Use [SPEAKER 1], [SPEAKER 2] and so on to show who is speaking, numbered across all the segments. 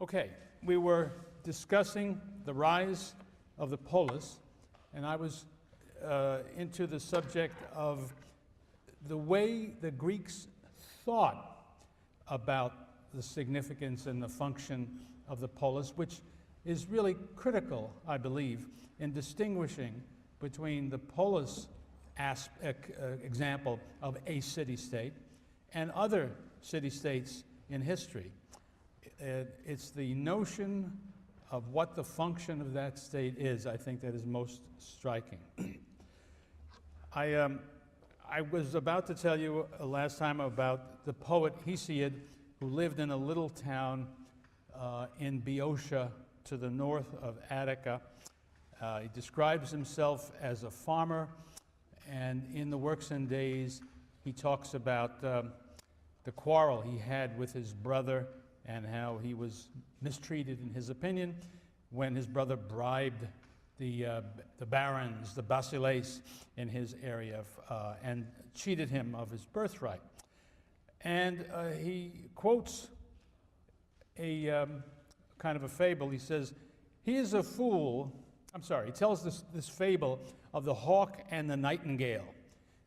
[SPEAKER 1] Okay, we were discussing the rise of the polis, and I was into the subject of the way the Greeks thought about the significance and the function of the polis, which is really critical, I believe, in distinguishing between the polis example of a city-state and other city-states in history. It's the notion of what the function of that state is, I think, that is most striking. I was about to tell you last time about the poet Hesiod, who lived in a little town in Boeotia to the north of Attica. He describes himself as a farmer, and in the Works and Days he talks about the quarrel he had with his brother and how he was mistreated, in his opinion, when his brother bribed the barons, the basileis in his area, and cheated him of his birthright. And he quotes a kind of a fable. He says, he is a fool, he tells this fable of the hawk and the nightingale,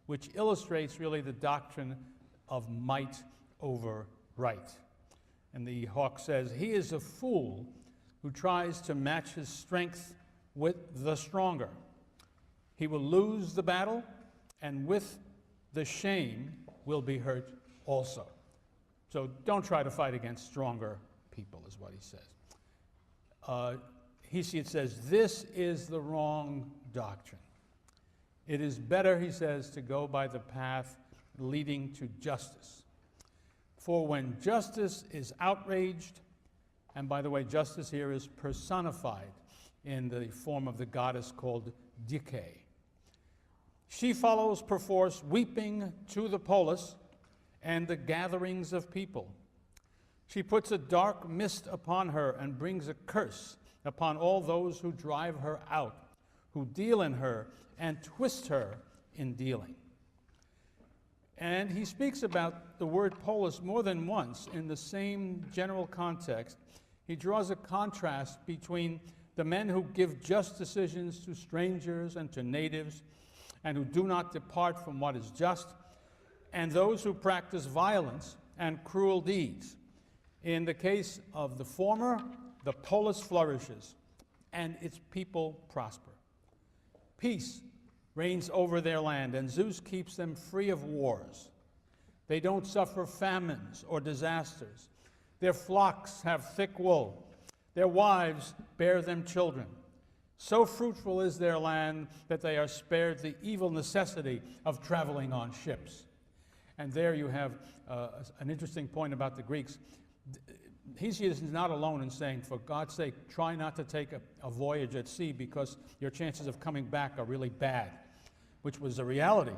[SPEAKER 1] which illustrates really the doctrine of might over right. And the hawk says, he is a fool who tries to match his strength with the stronger. He will lose the battle, and with the shame will be hurt also. So don't try to fight against stronger people, is what he says. Hesiod says, this is the wrong doctrine. It is better, he says, to go by the path leading to justice. For when justice is outraged, and by the way, justice here is personified in the form of the goddess called Dike. She follows perforce, weeping to the polis and the gatherings of people. She puts a dark mist upon her and brings a curse upon all those who drive her out, who deal in her and twist her in dealing. And he speaks about the word polis more than once in the same general context. He draws a contrast between the men who give just decisions to strangers and to natives and who do not depart from what is just, and those who practice violence and cruel deeds. In the case of the former, the polis flourishes and its people prosper. Peace reigns over their land, and Zeus keeps them free of wars. They don't suffer famines or disasters. Their flocks have thick wool. Their wives bear them children. So fruitful is their land that they are spared the evil necessity of traveling on ships. And there you have an interesting point about the Greeks. Hesiod is not alone in saying, for God's sake, try not to take a voyage at sea because your chances of coming back are really bad, which was a reality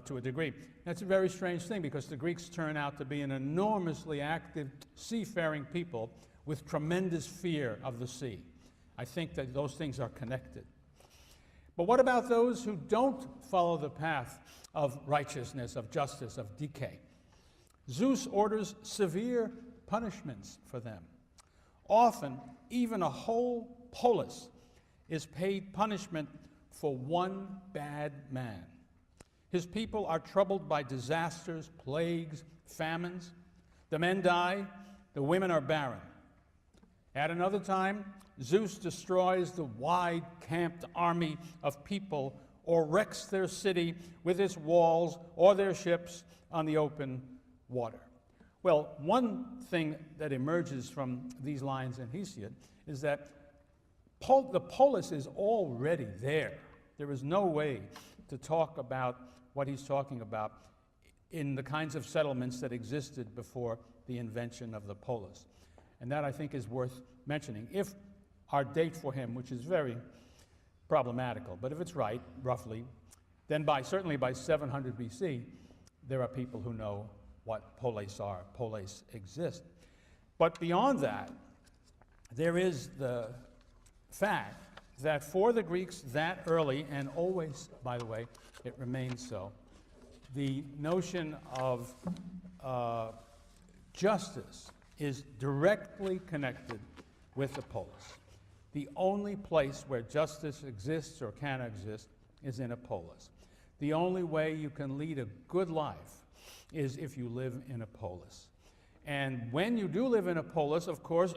[SPEAKER 1] to a degree. That's a very strange thing because the Greeks turn out to be an enormously active seafaring people with tremendous fear of the sea. I think that those things are connected. But what about those who don't follow the path of righteousness, of justice, of decay? Zeus orders severe punishments for them. Often, even a whole polis is paid punishment for one bad man. His people are troubled by disasters, plagues, famines. The men die, the women are barren. At another time, Zeus destroys the wide camped army of people or wrecks their city with its walls or their ships on the open water. Well, one thing that emerges from these lines in Hesiod is that the polis is already there. There is no way to talk about what he's talking about in the kinds of settlements that existed before the invention of the polis. And that, I think, is worth mentioning. If our date for him, which is very problematical, but if it's right, roughly, then certainly by 700 BC, there are people who know what polis are. Polis exist. But beyond that, there is the fact that for the Greeks that early, and always, by the way, it remains so, the notion of justice is directly connected with the polis. The only place where justice exists or can exist is in a polis. The only way you can lead a good life is if you live in a polis. And when you do live in a polis, of course,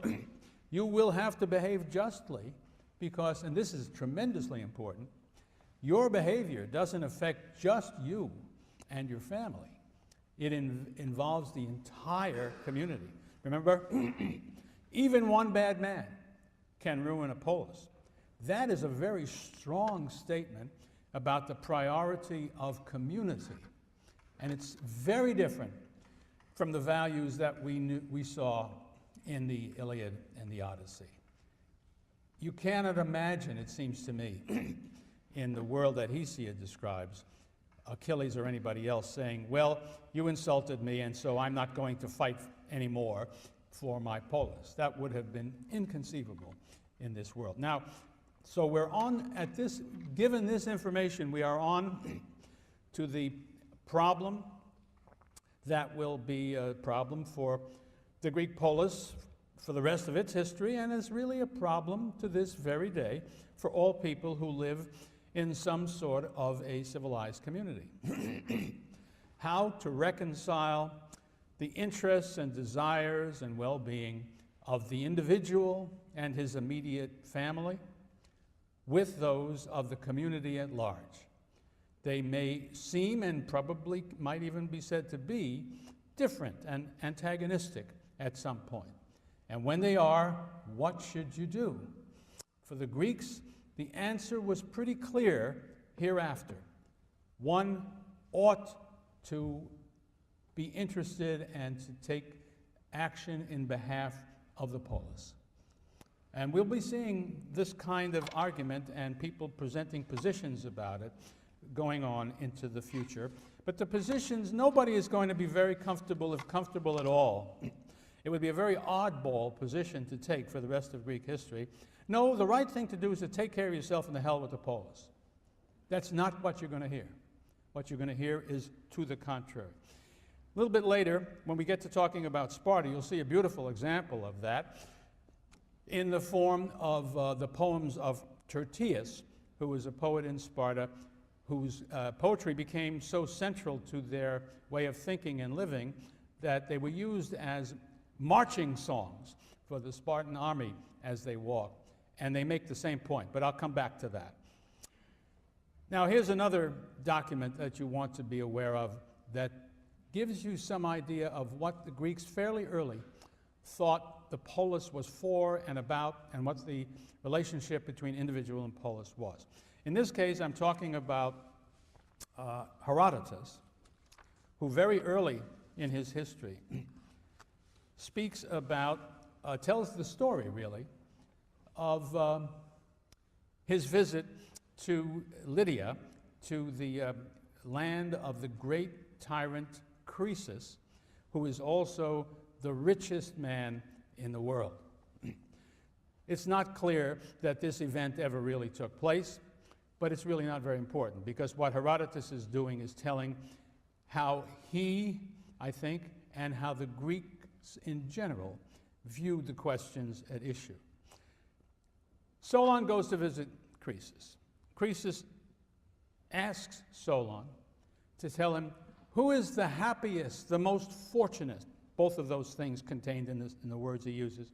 [SPEAKER 1] you will have to behave justly because, and this is tremendously important, your behavior doesn't affect just you and your family. It involves the entire community. Remember, even one bad man can ruin a polis. That is a very strong statement about the priority of community. And it's very different from the values that we saw in the Iliad and the Odyssey. You cannot imagine, it seems to me, in the world that Hesiod describes, Achilles or anybody else saying, well, you insulted me and so I'm not going to fight anymore for my polis. That would have been inconceivable in this world. Now, so we're on at this, given this information, we are on to the problem that will be a problem for the Greek polis for the rest of its history, and is really a problem to this very day for all people who live in some sort of a civilized community. How to reconcile the interests and desires and well-being of the individual and his immediate family with those of the community at large. They may seem, and probably might even be said to be, different and antagonistic at some point. And when they are, what should you do? For the Greeks, the answer was pretty clear hereafter. One ought to be interested and to take action in behalf of the polis. And we'll be seeing this kind of argument and people presenting positions about it going on into the future. But the positions, nobody is going to be very comfortable, if comfortable at all. It would be a very oddball position to take for the rest of Greek history. No, the right thing to do is to take care of yourself and the hell with the polis. That's not what you're going to hear. What you're going to hear is to the contrary. A little bit later, when we get to talking about Sparta, you'll see a beautiful example of that in the form of the poems of Tertius, who was a poet in Sparta, whose poetry became so central to their way of thinking and living that they were used as marching songs for the Spartan army as they walked. And they make the same point, but I'll come back to that. Now, here's another document that you want to be aware of that gives you some idea of what the Greeks fairly early thought the polis was for and about, and what the relationship between individual and polis was. In this case, I'm talking about Herodotus, who very early in his history speaks about, tells the story, really, of his visit to Lydia, to the land of the great tyrant Croesus, who is also the richest man in the world. It's not clear that this event ever really took place, but it's really not very important, because what Herodotus is doing is telling how he, I think, and how the Greeks in general viewed the questions at issue. Solon goes to visit Croesus. Croesus asks Solon to tell him who is the happiest, the most fortunate, both of those things contained in the words he uses,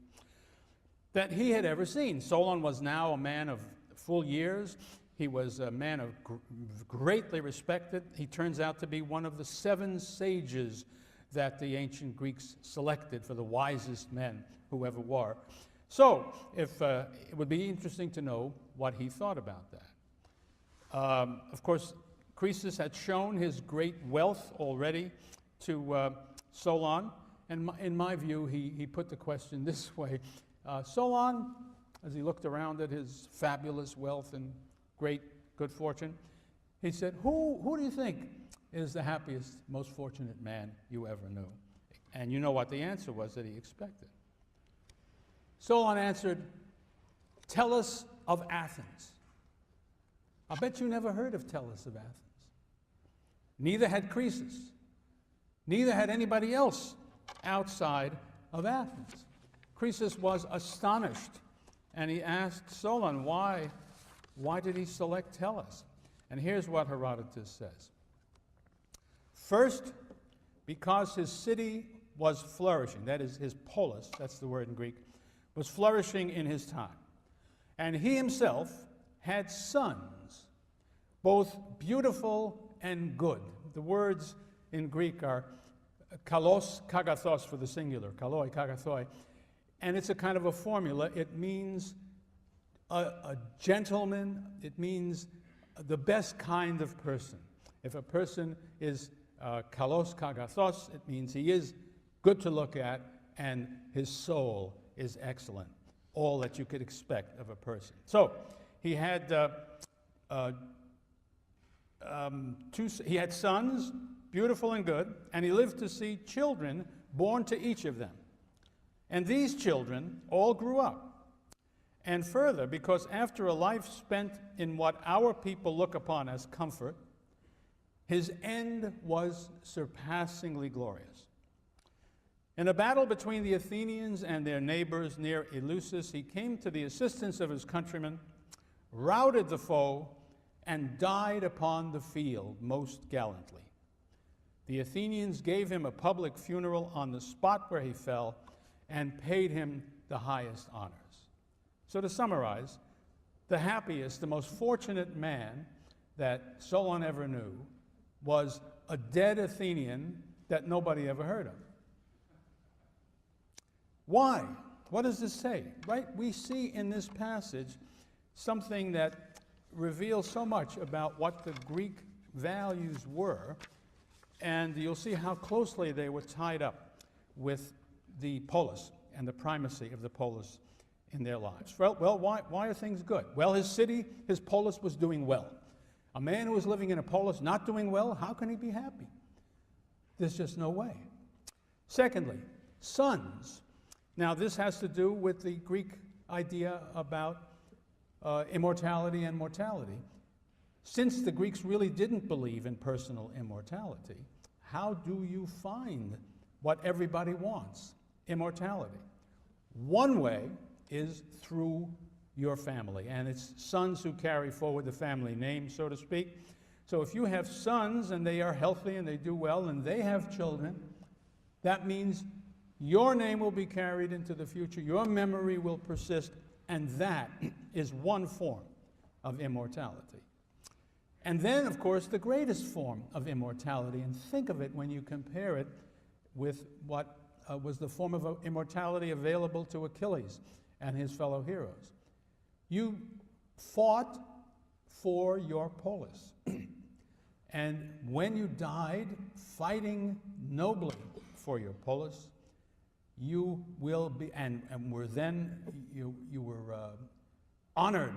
[SPEAKER 1] that he had ever seen. Solon was now a man of full years. He was a man of greatly respected. He turns out to be one of the 7 sages that the ancient Greeks selected for the wisest men who ever were. So, it would be interesting to know what he thought about that. Of course, Croesus had shown his great wealth already to Solon, and in my view, he put the question this way. Solon, as he looked around at his fabulous wealth and great good fortune, he said, who do you think is the happiest, most fortunate man you ever knew? And you know what the answer was that he expected. Solon answered, Tellus of Athens. I bet you never heard of Tellus of Athens. Neither had Croesus. Neither had anybody else outside of Athens. Croesus was astonished, and he asked Solon, why did he select Tellus? And here's what Herodotus says. First, because his city was flourishing, that is, his polis, that's the word in Greek, was flourishing in his time. And he himself had sons, both beautiful and good. The words in Greek are kalos kagathos for the singular, kaloi kagathoi, and it's a kind of a formula. It means a gentleman. It means the best kind of person. If a person is kalos kagathos, it means he is good to look at and his soul is excellent. All that you could expect of a person. So he had he had sons, beautiful and good, and he lived to see children born to each of them. And these children all grew up. And further, because after a life spent in what our people look upon as comfort, his end was surpassingly glorious. In a battle between the Athenians and their neighbors near Eleusis, he came to the assistance of his countrymen, routed the foe, and died upon the field most gallantly. The Athenians gave him a public funeral on the spot where he fell and paid him the highest honors. So to summarize, the happiest, the most fortunate man that Solon ever knew was a dead Athenian that nobody ever heard of. Why? What does this say? Right? We see in this passage something that reveals so much about what the Greek values were, and you'll see how closely they were tied up with the polis and the primacy of the polis in their lives. Well, why are things good? Well, his city, his polis was doing well. A man who was living in a polis not doing well, how can he be happy? There's just no way. Secondly, sons. Now, this has to do with the Greek idea about immortality and mortality. Since the Greeks really didn't believe in personal immortality, how do you find what everybody wants? Immortality. One way is through your family, and it's sons who carry forward the family name, so to speak. So if you have sons and they are healthy and they do well and they have children, that means your name will be carried into the future, your memory will persist, and that is one form of immortality. And then, of course, the greatest form of immortality, and think of it when you compare it with what was the form of immortality available to Achilles and his fellow heroes. You fought for your polis. And when you died fighting nobly for your polis, you will be, and were then, you were honored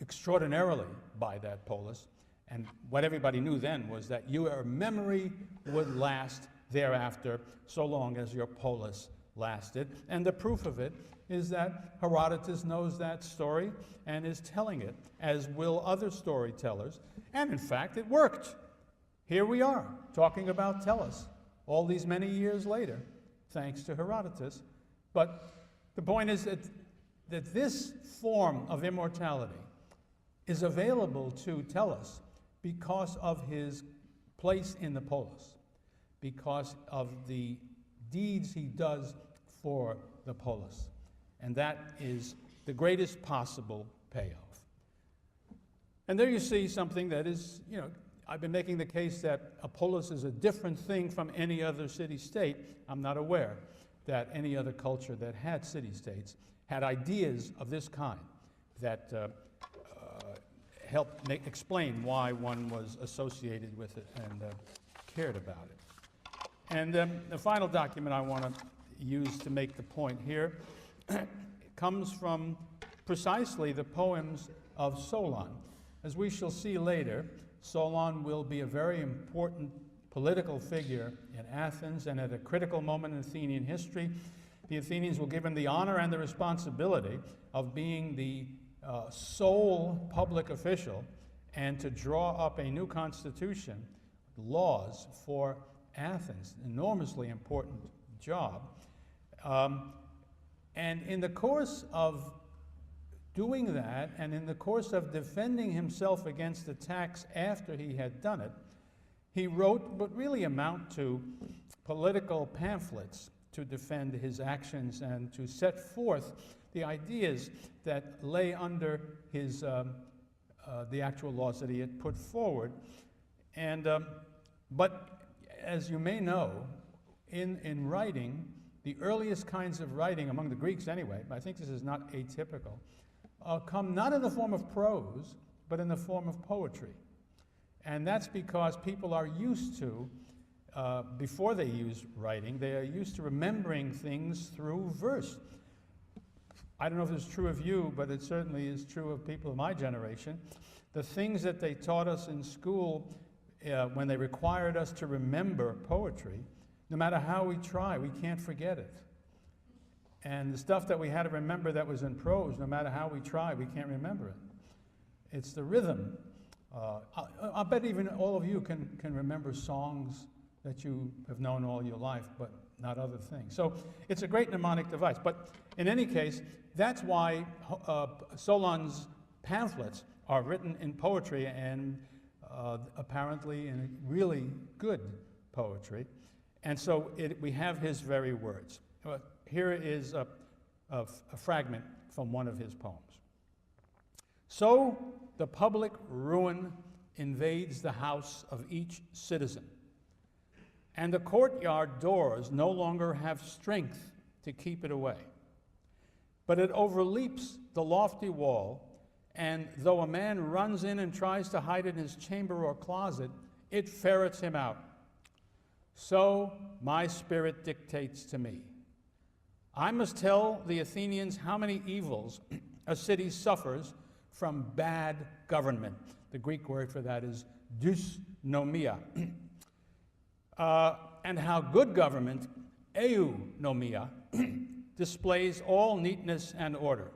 [SPEAKER 1] extraordinarily by that polis. And what everybody knew then was that your memory would last thereafter, so long as your polis lasted. And the proof of it is that Herodotus knows that story and is telling it, as will other storytellers. And in fact, it worked. Here we are, talking about Tellus, all these many years later, thanks to Herodotus. But the point is that this form of immortality is available to Tellus because of his place in the polis, because of the deeds he does for the polis. And that is the greatest possible payoff. And there you see something that is, I've been making the case that a polis is a different thing from any other city-state. I'm not aware that any other culture that had city-states had ideas of this kind that helped explain why one was associated with it and cared about it. And the final document I want to use to make the point here comes from precisely the poems of Solon. As we shall see later, Solon will be a very important political figure in Athens, and at a critical moment in Athenian history, the Athenians will give him the honor and the responsibility of being the sole public official and to draw up a new constitution, laws for Athens, enormously important job. And in the course of doing that, and in the course of defending himself against attacks after he had done it, he wrote what really amount to political pamphlets to defend his actions and to set forth the ideas that lay under his, the actual laws that he had put forward. And, but as you may know, in writing, the earliest kinds of writing, among the Greeks anyway, but I think this is not atypical, come not in the form of prose, but in the form of poetry. And that's because people are used to, before they use writing, they are used to remembering things through verse. I don't know if it's true of you, but it certainly is true of people of my generation. The things that they taught us in school when they required us to remember poetry, no matter how we try, we can't forget it. And the stuff that we had to remember that was in prose, no matter how we try, we can't remember it. It's the rhythm. I'll bet even all of you can remember songs that you have known all your life, but not other things. So it's a great mnemonic device. But in any case, that's why Solon's pamphlets are written in poetry, and apparently in really good poetry. And so we have his very words. Here is a fragment from one of his poems. So the public ruin invades the house of each citizen, and the courtyard doors no longer have strength to keep it away. But it overleaps the lofty wall, and though a man runs in and tries to hide in his chamber or closet, it ferrets him out. So my spirit dictates to me. I must tell the Athenians how many evils a city suffers from bad government. The Greek word for that is dysnomia. And how good government, eunomia, displays all neatness and order.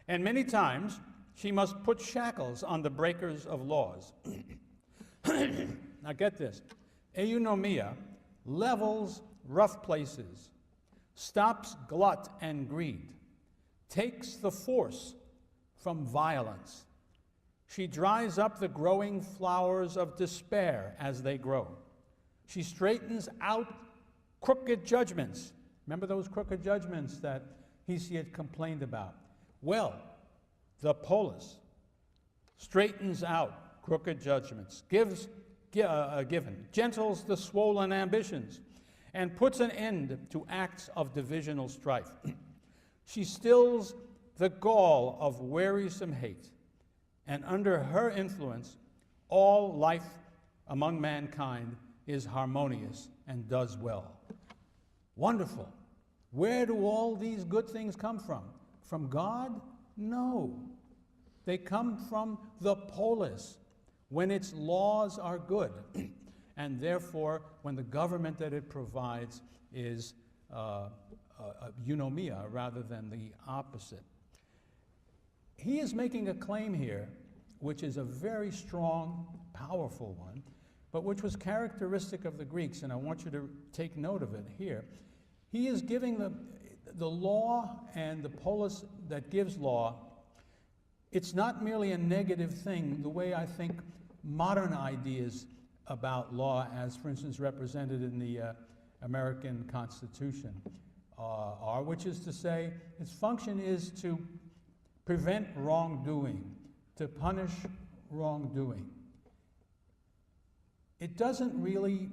[SPEAKER 1] And many times she must put shackles on the breakers of laws. Now get this. Eunomia levels rough places, stops glut and greed, takes the force from violence. She dries up the growing flowers of despair as they grow. She straightens out crooked judgments. Remember those crooked judgments that Hesiod complained about? Well, the polis straightens out crooked judgments, gentles the swollen ambitions, and puts an end to acts of divisional strife. She stills the gall of wearisome hate, and under her influence, all life among mankind is harmonious and does well. Wonderful. Where do all these good things come from? From God? No. They come from the polis, when its laws are good, and therefore when the government that it provides is eunomia rather than the opposite. He is making a claim here, which is a very strong, powerful one, but which was characteristic of the Greeks, and I want you to take note of it here. He is giving the law and the polis that gives law. It's not merely a negative thing, the way I think modern ideas about law, as for instance represented in the American Constitution, are, which is to say, its function is to prevent wrongdoing, to punish wrongdoing. It doesn't really,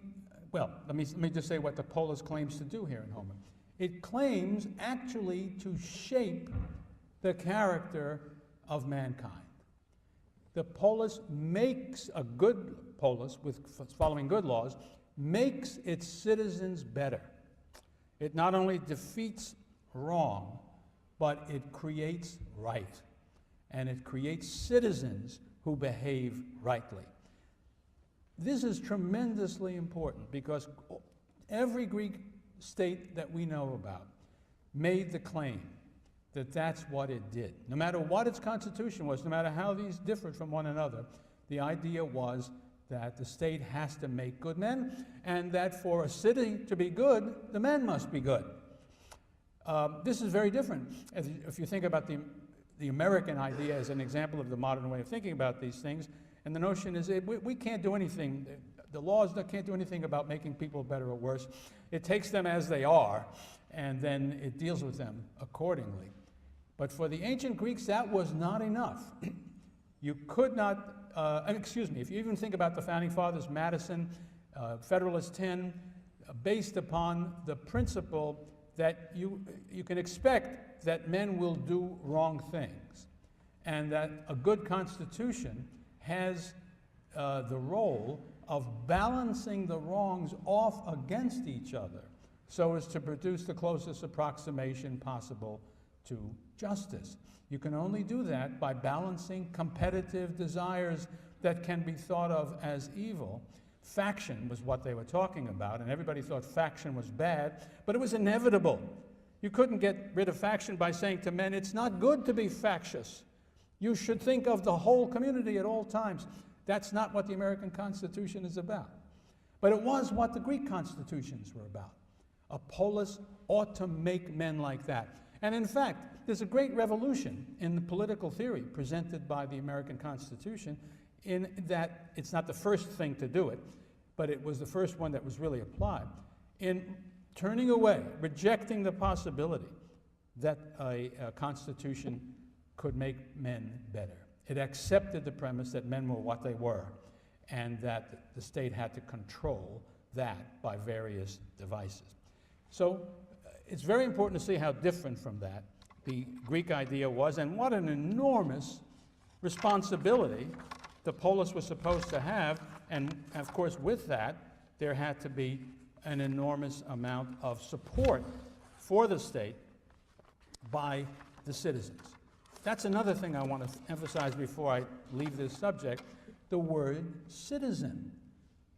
[SPEAKER 1] well, let me just say what the polis claims to do here in Homer. It claims actually to shape the character of mankind. The polis makes, a good polis with following good laws, makes its citizens better. It not only defeats wrong, but it creates right. And it creates citizens who behave rightly. This is tremendously important because every Greek state that we know about made the claim that that's what it did. No matter what its constitution was, no matter how these differed from one another, the idea was that the state has to make good men, and that for a city to be good, the men must be good. This is very different. If you think about the American idea as an example of the modern way of thinking about these things, and the notion is we can't do anything, the laws can't do anything about making people better or worse. It takes them as they are, and then it deals with them accordingly. But for the ancient Greeks, that was not enough. You could not, if you even think about the Founding Fathers, Madison, Federalist 10, based upon the principle that you can expect that men will do wrong things, and that a good constitution has the role of balancing the wrongs off against each other so as to produce the closest approximation possible to justice. You can only do that by balancing competitive desires that can be thought of as evil. Faction was what they were talking about, and everybody thought faction was bad, but it was inevitable. You couldn't get rid of faction by saying to men, it's not good to be factious. You should think of the whole community at all times. That's not what the American Constitution is about. But it was what the Greek constitutions were about. A polis ought to make men like that. And in fact, there's a great revolution in the political theory presented by the American Constitution, in that it's not the first thing to do it, but it was the first one that was really applied, in turning away, rejecting the possibility that a constitution could make men better. It accepted the premise that men were what they were, and that the state had to control that by various devices. So it's very important to see how different from that the Greek idea was, and what an enormous responsibility the polis was supposed to have. And of course, with that, there had to be an enormous amount of support for the state by the citizens. That's another thing I want to emphasize before I leave this subject, the word citizen.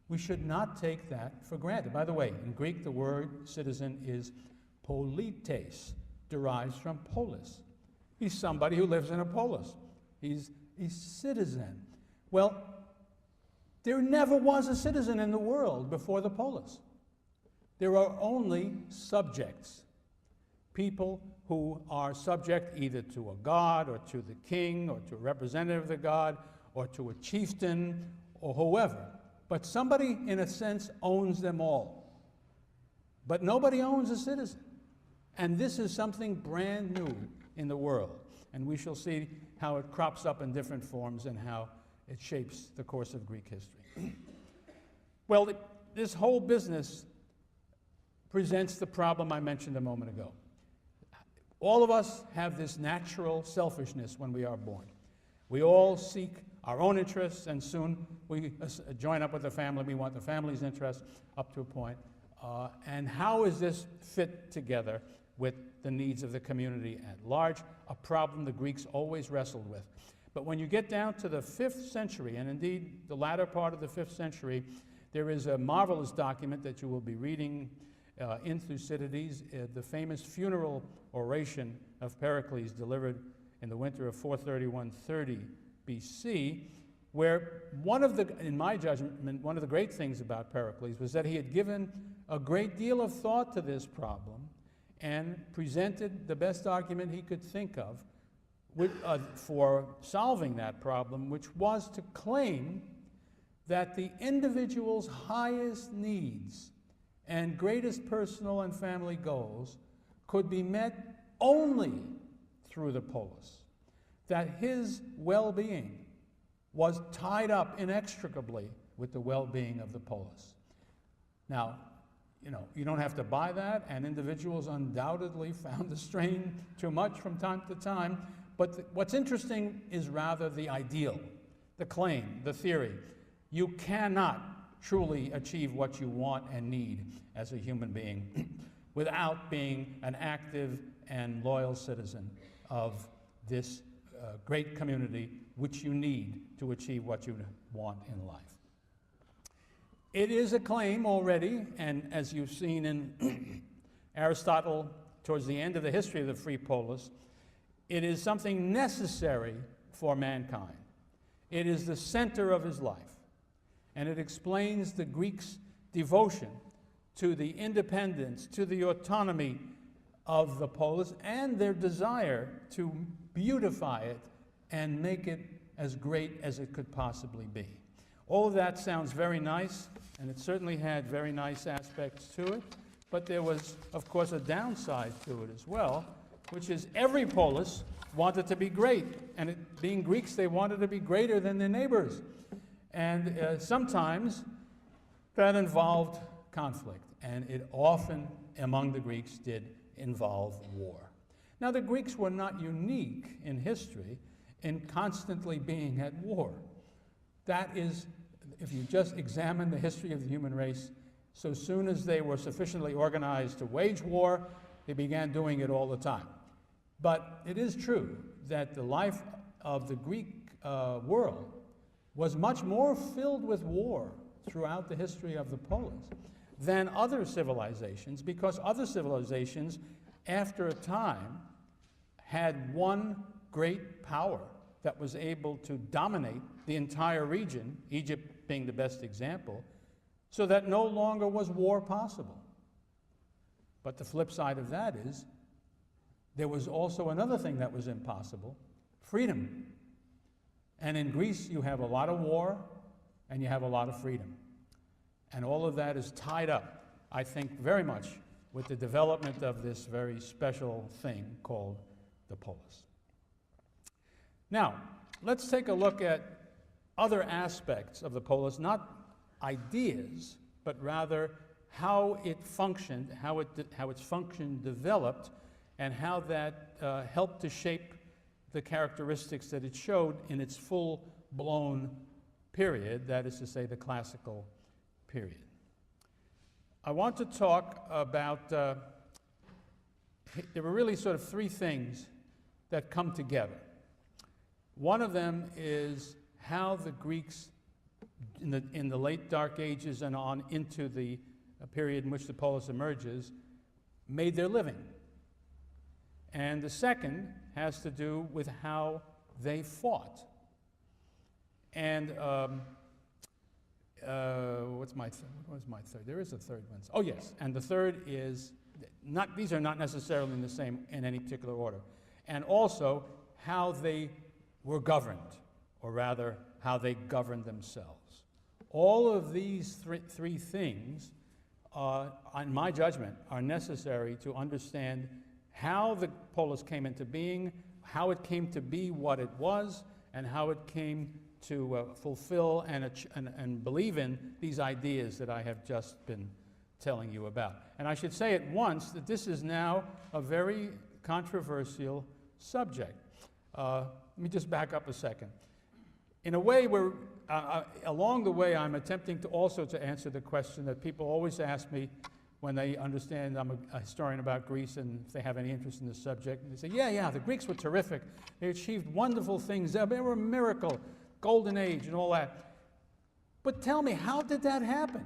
[SPEAKER 1] We should not take that for granted. By the way, in Greek, the word citizen is polites, derives from polis. He's somebody who lives in a polis. He's a citizen. Well, there never was a citizen in the world before the polis. There are only subjects, people who are subject either to a god or to the king or to a representative of the god or to a chieftain or whoever. But somebody, in a sense, owns them all. But nobody owns a citizen. And this is something brand new in the world. And we shall see how it crops up in different forms and how it shapes the course of Greek history. Well, this whole business presents the problem I mentioned a moment ago. All of us have this natural selfishness when we are born. We all seek our own interests, and soon we join up with the family. We want the family's interests up to a point. And how is this fit together with the needs of the community at large? A problem the Greeks always wrestled with. But when you get down to the 5th century, and indeed the latter part of the 5th century, there is a marvelous document that you will be reading in Thucydides, the famous funeral oration of Pericles delivered in the winter of 431-30 BC, where in my judgment, one of the great things about Pericles was that he had given a great deal of thought to this problem and presented the best argument he could think of for solving that problem, which was to claim that the individual's highest needs and greatest personal and family goals could be met only through the polis, that his well-being was tied up inextricably with the well-being of the polis. Now, you don't have to buy that, and individuals undoubtedly found the strain too much from time to time, but what's interesting is rather the ideal, the claim, the theory. You cannot truly achieve what you want and need as a human being without being an active and loyal citizen of this great community which you need to achieve what you want in life. It is a claim already, and as you've seen in Aristotle towards the end of the history of the free polis, it is something necessary for mankind. It is the center of his life, and it explains the Greeks' devotion to the independence, to the autonomy of the polis and their desire to beautify it and make it as great as it could possibly be. All of that sounds very nice, and it certainly had very nice aspects to it, but there was, of course, a downside to it as well, which is every polis wanted to be great, and being Greeks, they wanted to be greater than their neighbors. And sometimes that involved conflict, and it often, among the Greeks, did involve war. Now, the Greeks were not unique in history in constantly being at war. That is, if you just examine the history of the human race, so soon as they were sufficiently organized to wage war, they began doing it all the time. But it is true that the life of the Greek world was much more filled with war throughout the history of the polis than other civilizations, because other civilizations, after a time, had one great power that was able to dominate the entire region, Egypt being the best example, so that no longer was war possible. But the flip side of that is, there was also another thing that was impossible: freedom. And in Greece, you have a lot of war, and you have a lot of freedom. And all of that is tied up, I think, very much with the development of this very special thing called the polis. Now, let's take a look at other aspects of the polis, not ideas, but rather how it functioned, how its function developed, and how that helped to shape the characteristics that it showed in its full-blown period, that is to say, the classical period. I want to talk about, there were really sort of three things that come together. One of them is how the Greeks, in the late Dark Ages and on into the period in which the polis emerges, made their living. And the second has to do with how they fought. And what was my third? There is a third one. Oh yes, and the third is, these are not necessarily in the same, in any particular order. And also how they were governed, or rather, how they governed themselves. All of these three things, in my judgment, are necessary to understand how the polis came into being, how it came to be what it was, and how it came to fulfill and believe in these ideas that I have just been telling you about. And I should say at once that this is now a very controversial subject. Let me just back up a second. In a way, along the way, I'm attempting to also to answer the question that people always ask me when they understand I'm a historian about Greece and if they have any interest in this subject. And they say, yeah, the Greeks were terrific. They achieved wonderful things. They were a miracle, golden age and all that. But tell me, how did that happen?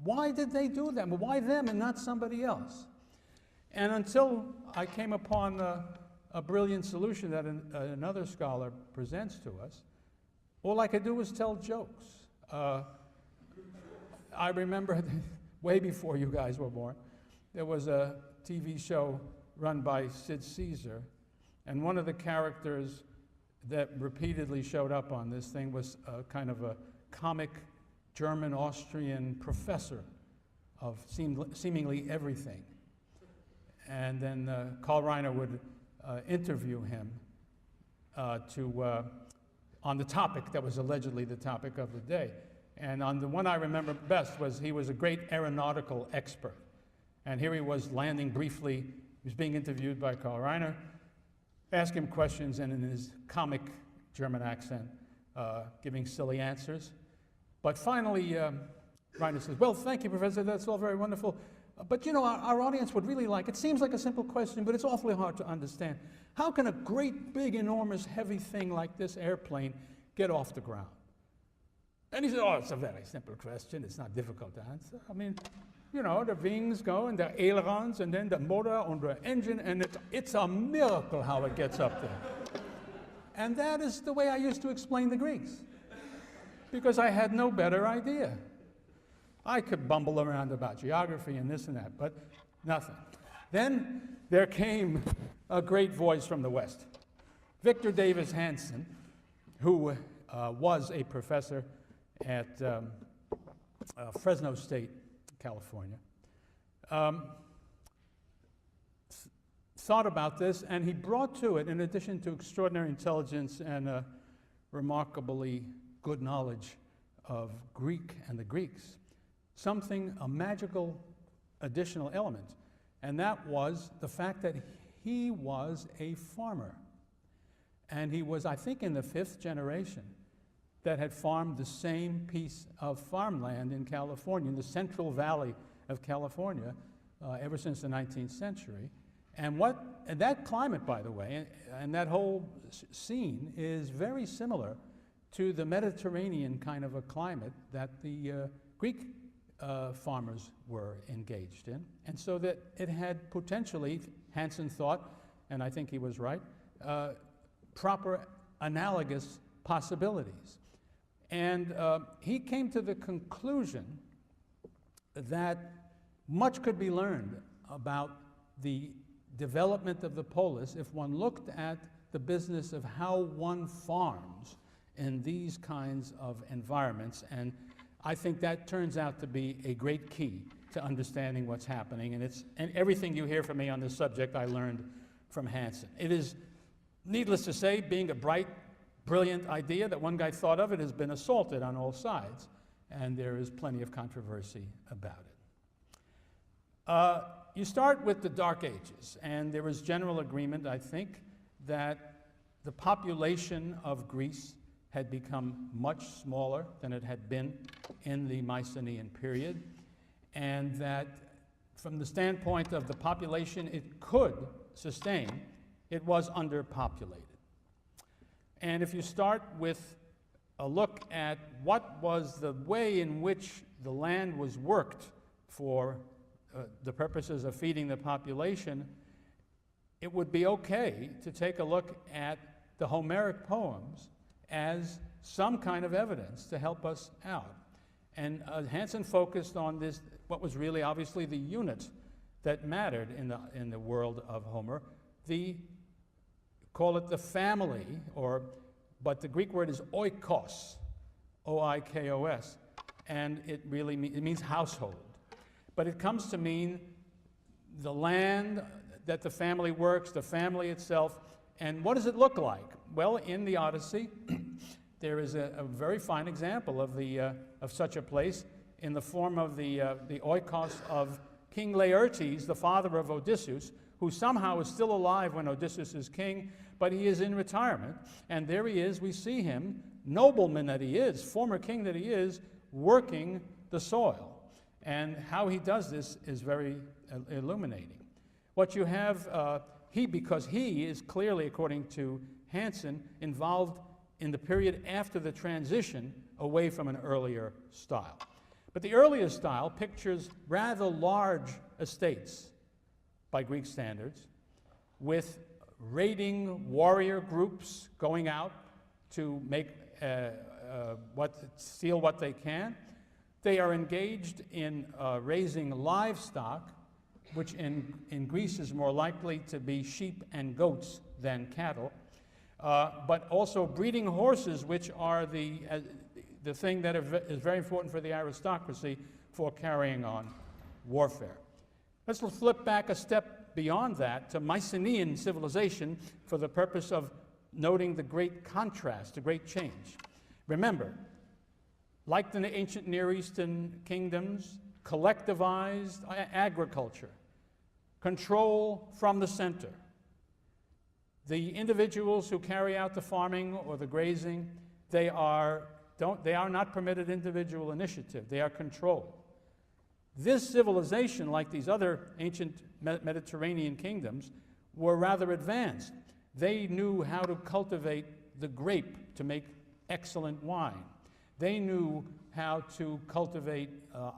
[SPEAKER 1] Why did they do that? Why them and not somebody else? And until I came upon a brilliant solution that another scholar presents to us, all I could do was tell jokes. I remember way before you guys were born, there was a TV show run by Sid Caesar, and one of the characters that repeatedly showed up on this thing was a kind of a comic German-Austrian professor of seemingly everything. And then Carl Reiner would interview him on the topic that was allegedly the topic of the day. And on the one I remember best was he was a great aeronautical expert. And here he was landing briefly. He was being interviewed by Carl Reiner, ask him questions, and in his comic German accent, giving silly answers. But finally, Reiner says, well, thank you, Professor, that's all very wonderful. But you know, our audience would really like, it seems like a simple question, but it's awfully hard to understand. How can a great, big, enormous, heavy thing like this airplane get off the ground? And he said, oh, it's a very simple question. It's not difficult to answer. I mean, you know, the wings go and the ailerons and then the motor on the engine, and it's a miracle how it gets up there. And that is the way I used to explain the Greeks, because I had no better idea. I could bumble around about geography and this and that, but nothing. Then there came a great voice from the West. Viktora Dejvida Hansona, who was a professor at Fresno State, California, thought about this, and he brought to it, in addition to extraordinary intelligence and a remarkably good knowledge of Greek and the Greeks, a magical additional element, and that was the fact that he was a farmer. And he was, I think, in the 5th generation that had farmed the same piece of farmland in California, in the Central Valley of California, ever since the 19th century. And that climate, by the way, and that whole scene is very similar to the Mediterranean kind of a climate that the Greek farmers were engaged in. And so that it had potentially, Hansona thought, and I think he was right, proper analogous possibilities. And he came to the conclusion that much could be learned about the development of the polis if one looked at the business of how one farms in these kinds of environments. And I think that turns out to be a great key to understanding what's happening. And everything you hear from me on this subject I learned from Hansona. It is, needless to say, being a bright, brilliant idea that one guy thought of, it has been assaulted on all sides, and there is plenty of controversy about it. You start with the Dark Ages, and there was general agreement, I think, that the population of Greece had become much smaller than it had been in the Mycenaean period, and that from the standpoint of the population it could sustain, it was underpopulated. And if you start with a look at what was the way in which the land was worked for the purposes of feeding the population, it would be okay to take a look at the Homeric poems as some kind of evidence to help us out. And Hansona focused on this, what was really obviously the unit that mattered in the world of Homer, call it the family, but the Greek word is oikos, O-I-K-O-S, and it means household. But it comes to mean the land that the family works, the family itself. And what does it look like? Well, in the Odyssey, there is a very fine example of such a place in the form of the oikos of King Laertes, the father of Odysseus, who somehow is still alive when Odysseus is king, but he is in retirement. And there he is, we see him, nobleman that he is, former king that he is, working the soil. And how he does this is very illuminating. What you have, because he is clearly, according to Hansona, involved in the period after the transition away from an earlier style. But the earlier style pictures rather large estates by Greek standards, with raiding warrior groups going out to make steal what they can. They are engaged in raising livestock, which in Greece is more likely to be sheep and goats than cattle, but also breeding horses, which are the thing that is very important for the aristocracy for carrying on warfare. Let's flip back a step beyond that to Mycenaean civilization for the purpose of noting the great contrast, the great change. Remember, like the ancient Near Eastern kingdoms, collectivized agriculture, control from the center. The individuals who carry out the farming or the grazing, they are not permitted individual initiative. They are controlled. This civilization, like these other ancient Mediterranean kingdoms, were rather advanced. They knew how to cultivate the grape to make excellent wine. They knew how to cultivate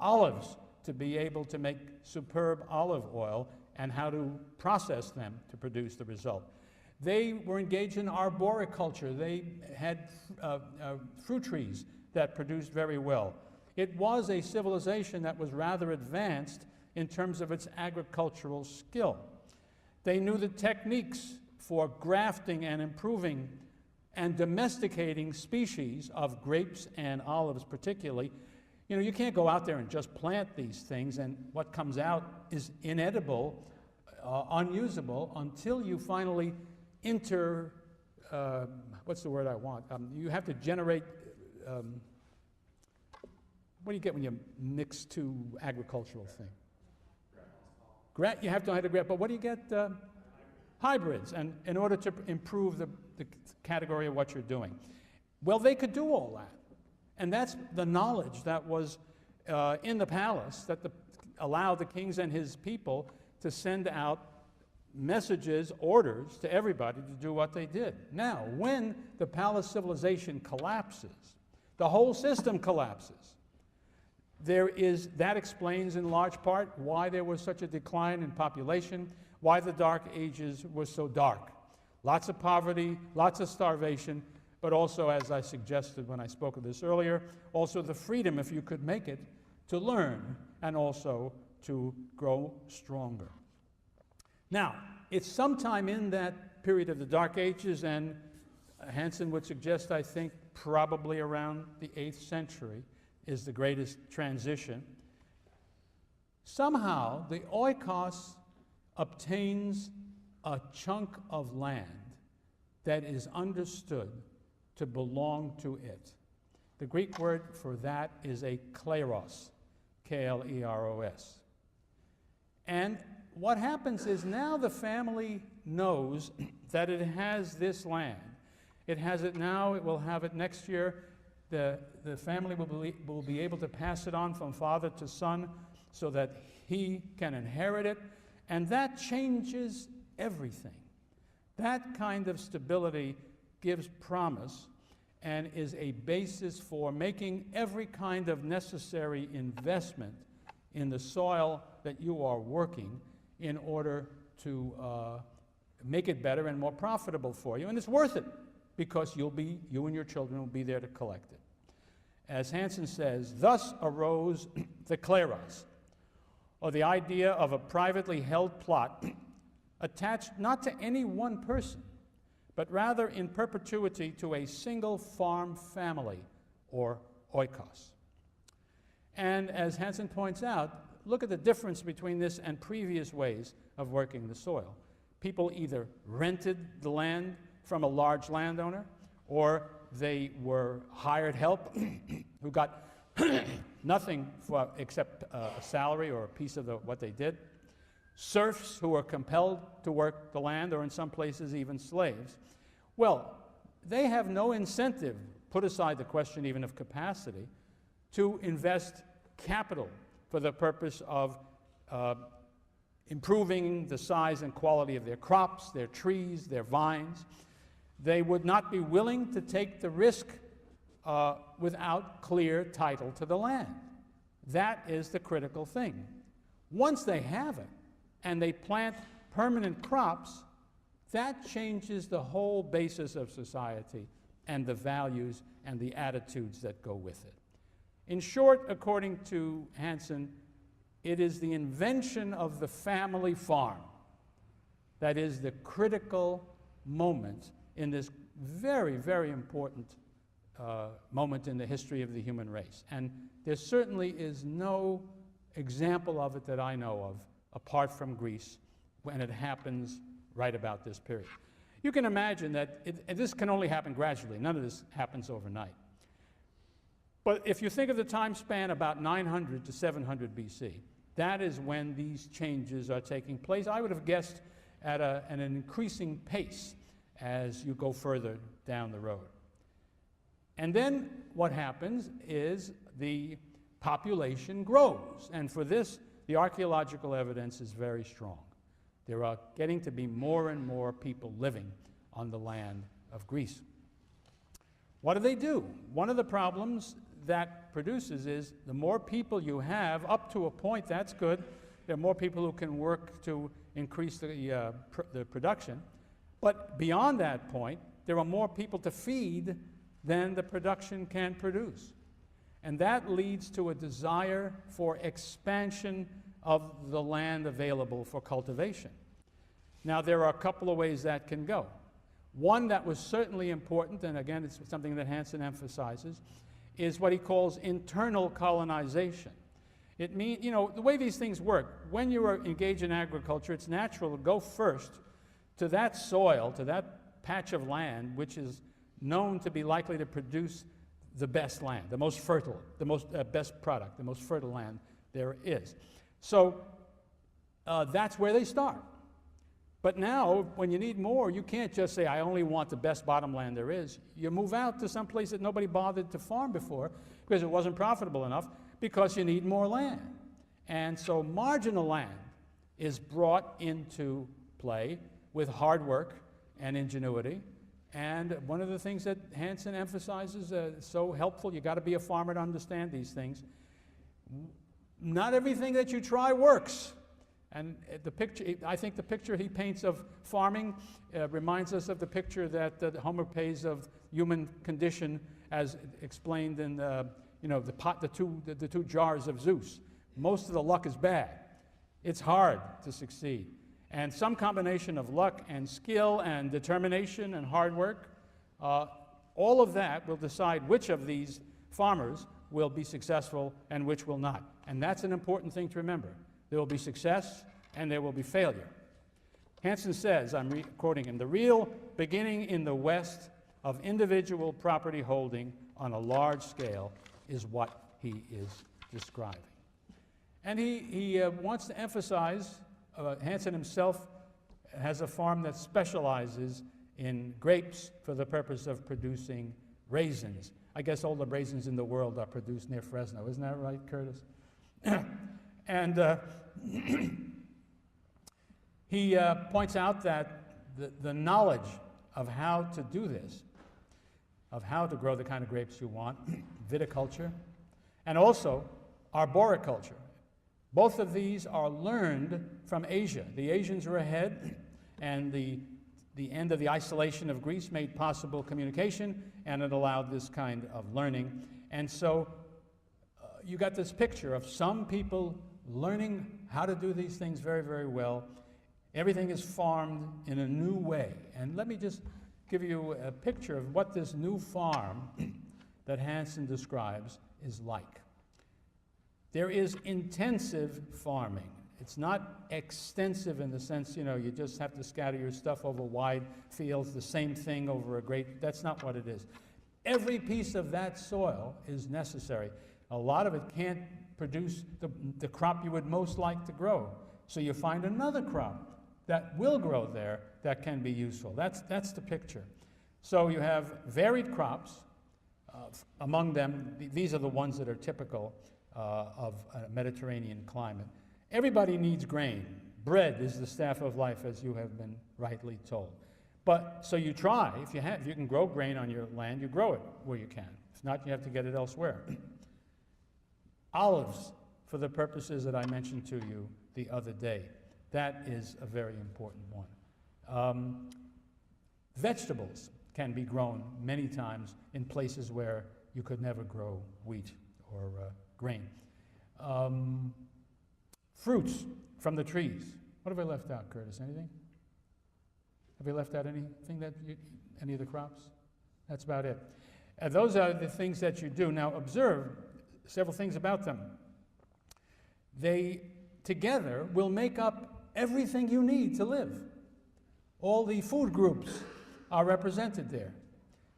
[SPEAKER 1] olives to be able to make superb olive oil and how to process them to produce the result. They were engaged in arboriculture. They had fruit trees that produced very well. It was a civilization that was rather advanced in terms of its agricultural skill. They knew the techniques for grafting and improving and domesticating species of grapes and olives particularly. You know, you can't go out there and just plant these things and what comes out is inedible, unusable, until you finally what's the word I want? You have to generate, what do you get when you mix two agricultural things? You have to know how to graft, but what do you get? Hybrids, and in order to improve the category of what you're doing. Well, they could do all that. And that's the knowledge that was in the palace that allowed the kings and his people to send out messages, orders to everybody to do what they did. Now, when the palace civilization collapses, the whole system collapses. That explains in large part why there was such a decline in population, why the Dark Ages were so dark. Lots of poverty, lots of starvation, but also, as I suggested when I spoke of this earlier, also the freedom, if you could make it, to learn and also to grow stronger. Now, it's sometime in that period of the Dark Ages, and Hanson would suggest, I think, probably around the 8th century is the greatest transition. Somehow, the oikos obtains a chunk of land that is understood to belong to it. The Greek word for that is a kleros, K-L-E-R-O-S. And what happens is now the family knows that it has this land. It has it now, it will have it next year. The family will be able to pass it on from father to son so that he can inherit it. And that changes everything. That kind of stability gives promise and is a basis for making every kind of necessary investment in the soil that you are working in order to make it better and more profitable for you. And it's worth it because you and your children will be there to collect it. As Hanson says, thus arose the kleros, or the idea of a privately held plot attached not to any one person, but rather in perpetuity to a single farm family, or oikos. And as Hanson points out, look at the difference between this and previous ways of working the soil. People either rented the land from a large landowner, or they were hired help who got nothing except a salary or a piece of what they did. Serfs who were compelled to work the land, or in some places even slaves. Well, they have no incentive, put aside the question even of capacity, to invest capital for the purpose of improving the size and quality of their crops, their trees, their vines. They would not be willing to take the risk without clear title to the land. That is the critical thing. Once they have it and they plant permanent crops, that changes the whole basis of society and the values and the attitudes that go with it. In short, according to Hanson, it is the invention of the family farm that is the critical moment in this very, very important moment in the history of the human race. And there certainly is no example of it that I know of, apart from Greece, when it happens right about this period. You can imagine that this can only happen gradually. None of this happens overnight. But if you think of the time span about 900 to 700 BC, that is when these changes are taking place. I would have guessed at an increasing pace as you go further down the road. And then what happens is the population grows. And for this, the archaeological evidence is very strong. There are getting to be more and more people living on the land of Greece. What do? One of the problems that produces is the more people you have, up to a point, that's good. There are more people who can work to increase the production. But beyond that point, there are more people to feed than the production can produce. And that leads to a desire for expansion of the land available for cultivation. Now, there are a couple of ways that can go. One that was certainly important, and again, it's something that Hanson emphasizes, is what he calls internal colonization. It means, you know, the way these things work, when you are engaged in agriculture, it's natural to go first to that soil, to that patch of land, which is known to be likely to produce the best land, the most fertile, the most best product, the most fertile land there is. So that's where they start. But now, when you need more, you can't just say, I only want the best bottomland there is. You move out to some place that nobody bothered to farm before because it wasn't profitable enough, because you need more land. And so marginal land is brought into play with hard work and ingenuity. And one of the things that Hanson emphasizes, so helpful, you got to be a farmer to understand these things. Not everything that you try works. And the picture, I think the picture he paints of farming reminds us of the picture that Homer paints of human condition as explained in you know, the two jars of Zeus. Most of the luck is bad. It's hard to succeed. And some combination of luck and skill and determination and hard work, all of that will decide which of these farmers will be successful and which will not. And that's an important thing to remember. There will be success and there will be failure. Hanson says, I'm quoting him, the real beginning in the West of individual property holding on a large scale is what he is describing. And he wants to emphasize, Hanson himself has a farm that specializes in grapes for the purpose of producing raisins. I guess all the raisins in the world are produced near Fresno. Isn't that right, Curtis? And he points out that the knowledge of how to do this, of how to grow the kind of grapes you want, viticulture, and also arboriculture. Both of these are learned from Asia. The Asians are ahead, and the end of the isolation of Greece made possible communication, and it allowed this kind of learning. And so you got this picture of some people learning how to do these things very, very well. Everything is farmed in a new way. And let me just give you a picture of what this new farm that Hanson describes is like. There is intensive farming. It's not extensive in the sense, you know, you just have to scatter your stuff over wide fields, the same thing over a great, that's not what it is. Every piece of that soil is necessary. A lot of it can't produce the crop you would most like to grow. So you find another crop that will grow there that can be useful. That's the picture. So you have varied crops. Among them, these are the ones that are typical of a Mediterranean climate. Everybody needs grain. Bread is the staff of life, as you have been rightly told. But so you try. If you can grow grain on your land, you grow it where you can. If not, you have to get it elsewhere. Olives, for the purposes that I mentioned to you the other day. That is a very important one. Vegetables can be grown many times in places where you could never grow wheat or grain. Fruits from the trees. What have I left out, Curtis? Anything? Have we left out anything any of the crops? That's about it. Those are the things that you do. Now observe several things about them. They together will make up everything you need to live. All the food groups are represented there.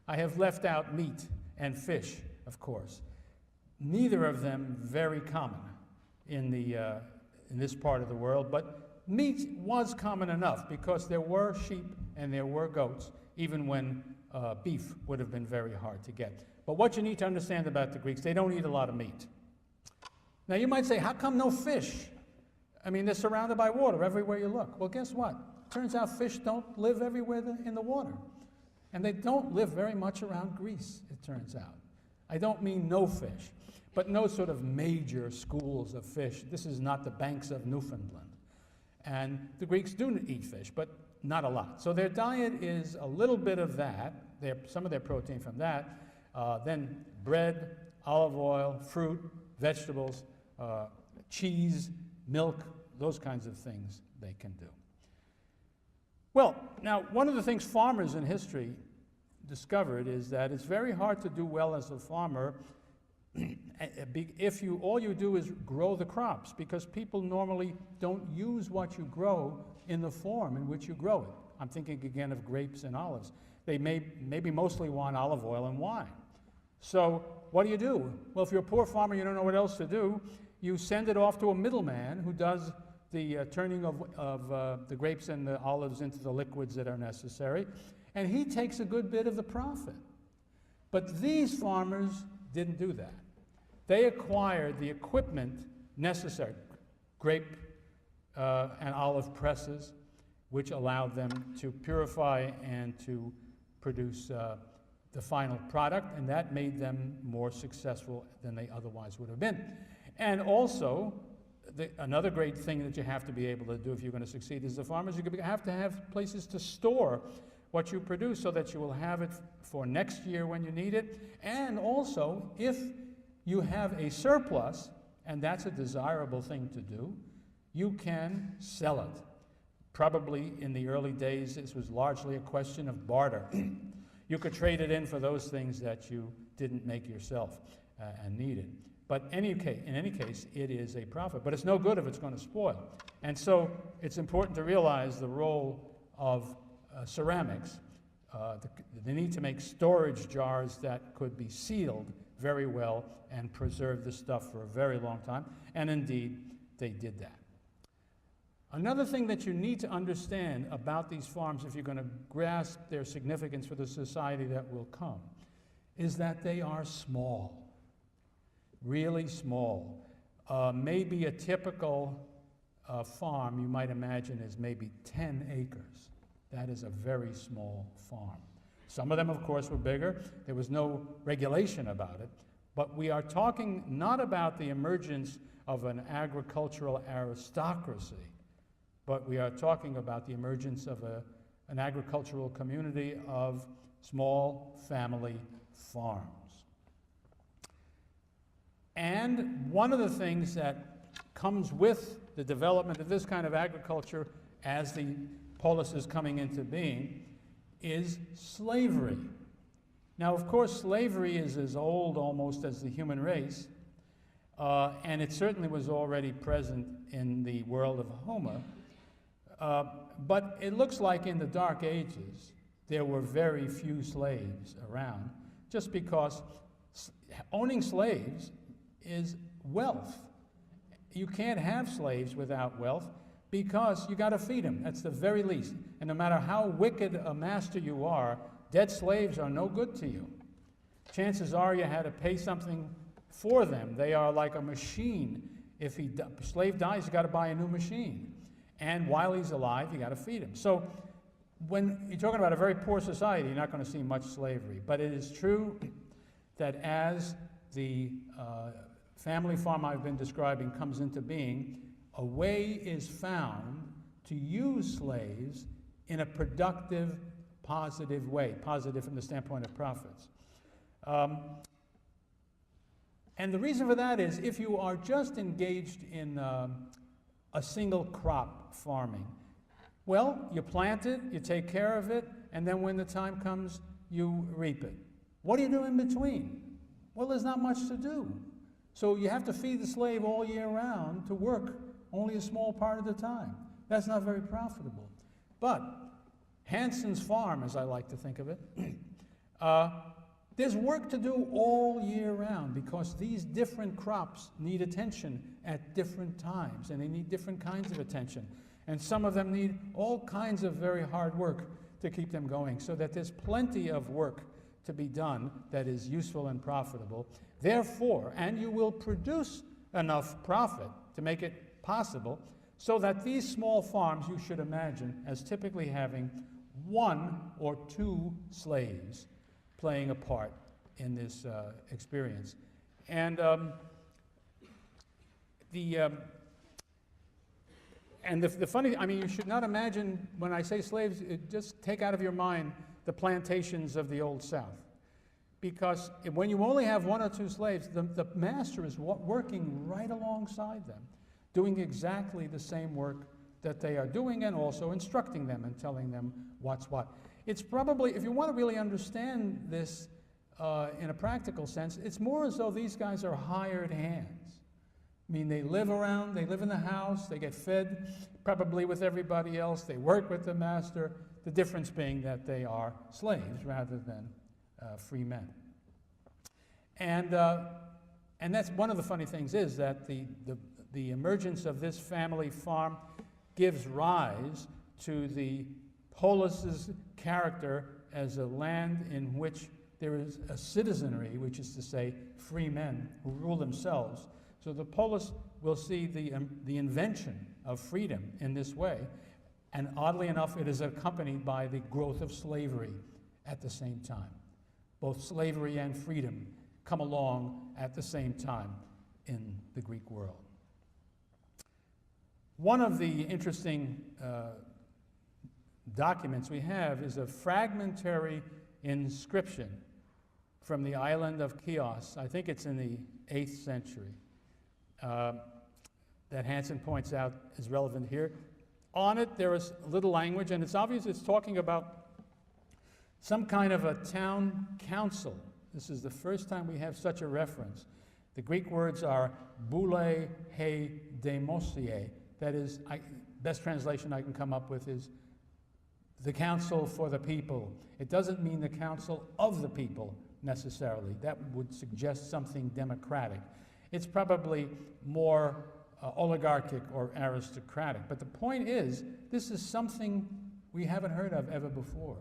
[SPEAKER 1] I have left out meat and fish, of course. Neither of them very common in this part of the world, but meat was common enough because there were sheep and there were goats, even when beef would have been very hard to get. But what you need to understand about the Greeks, they don't eat a lot of meat. Now you might say, how come no fish? I mean, they're surrounded by water everywhere you look. Well, guess what? Turns out fish don't live everywhere in the water. And they don't live very much around Greece, it turns out. I don't mean no fish, but no sort of major schools of fish. This is not the banks of Newfoundland. And the Greeks do eat fish, but not a lot. So their diet is a little bit of that, some of their protein from that, then bread, olive oil, fruit, vegetables, cheese, milk, those kinds of things they can do. Well, now, one of the things farmers in history discovered is that it's very hard to do well as a farmer if all you do is grow the crops, because people normally don't use what you grow in the form in which you grow it. I'm thinking again of grapes and olives. They maybe mostly want olive oil and wine. So what do? Well, if you're a poor farmer, you don't know what else to do. You send it off to a middleman who does the turning of the grapes and the olives into the liquids that are necessary, and he takes a good bit of the profit. But these farmers didn't do that. They acquired the equipment necessary, grape and olive presses, which allowed them to purify and to produce the final product, and that made them more successful than they otherwise would have been. And also, another great thing that you have to be able to do if you're going to succeed as a farmer is you have to have places to store what you produce so that you will have it for next year when you need it. And also, if you have a surplus, and that's a desirable thing to do, you can sell it. Probably in the early days, this was largely a question of barter. You could trade it in for those things that you didn't make yourself and needed. But in any case, it is a profit. But it's no good if it's going to spoil. And so it's important to realize the role of ceramics, the need to make storage jars that could be sealed very well and preserve the stuff for a very long time. And indeed, they did that. Another thing that you need to understand about these farms, if you're going to grasp their significance for the society that will come, is that they are small, really small. Maybe a typical farm, you might imagine, is maybe 10 acres. That is a very small farm. Some of them, of course, were bigger. There was no regulation about it. But we are talking not about the emergence of an agricultural aristocracy, but we are talking about the emergence of an agricultural community of small family farms. And one of the things that comes with the development of this kind of agriculture as the polis is coming into being is slavery. Now, of course, slavery is as old almost as the human race, and it certainly was already present in the world of Homer. But it looks like in the Dark Ages, there were very few slaves around, just because owning slaves is wealth. You can't have slaves without wealth because you got to feed them. That's the very least. And no matter how wicked a master you are, dead slaves are no good to you. Chances are you had to pay something for them. They are like a machine. If a slave dies, you got to buy a new machine. And while he's alive, you got to feed him. So when you're talking about a very poor society, you're not going to see much slavery. But it is true that as the family farm I've been describing comes into being, a way is found to use slaves in a productive, positive way, positive from the standpoint of profits. And the reason for that is if you are just engaged in a single crop farming, well, you plant it, you take care of it, and then when the time comes, you reap it. What do you do in between? Well, there's not much to do. So you have to feed the slave all year round to work only a small part of the time. That's not very profitable. But Hanson's farm, as I like to think of it, there's work to do all year round because these different crops need attention at different times, and they need different kinds of attention. And some of them need all kinds of very hard work to keep them going, so that there's plenty of work to be done that is useful and profitable. Therefore, and you will produce enough profit to make it possible, so that these small farms you should imagine as typically having 1 or 2 slaves playing a part in this experience. And the funny, I mean, you should not imagine, when I say slaves, just take out of your mind the plantations of the Old South. Because when you only have 1 or 2 slaves, the master is working right alongside them. doing exactly the same work that they are doing, and also instructing them and telling them what's what. It's probably, if you want to really understand this in a practical sense, it's more as though these guys are hired hands. I mean, they live around, they live in the house, they get fed probably with everybody else, they work with the master, the difference being that they are slaves rather than free men. And that's one of the funny things, is that the emergence of this family farm gives rise to the polis's character as a land in which there is a citizenry, which is to say free men who rule themselves. So the polis will see the invention of freedom in this way, and oddly enough, it is accompanied by the growth of slavery at the same time. Both slavery and freedom come along at the same time in the Greek world. One of the interesting documents we have is a fragmentary inscription from the island of Chios. I think it's in the 8th century. That Hanson points out is relevant here. On it, there is a little language, and it's obvious it's talking about some kind of a town council. This is the first time we have such a reference. The Greek words are boule he demosie. That is, best translation I can come up with is the council for the people. It doesn't mean the council of the people necessarily. That would suggest something democratic. It's probably more oligarchic or aristocratic. But the point is, this is something we haven't heard of ever before.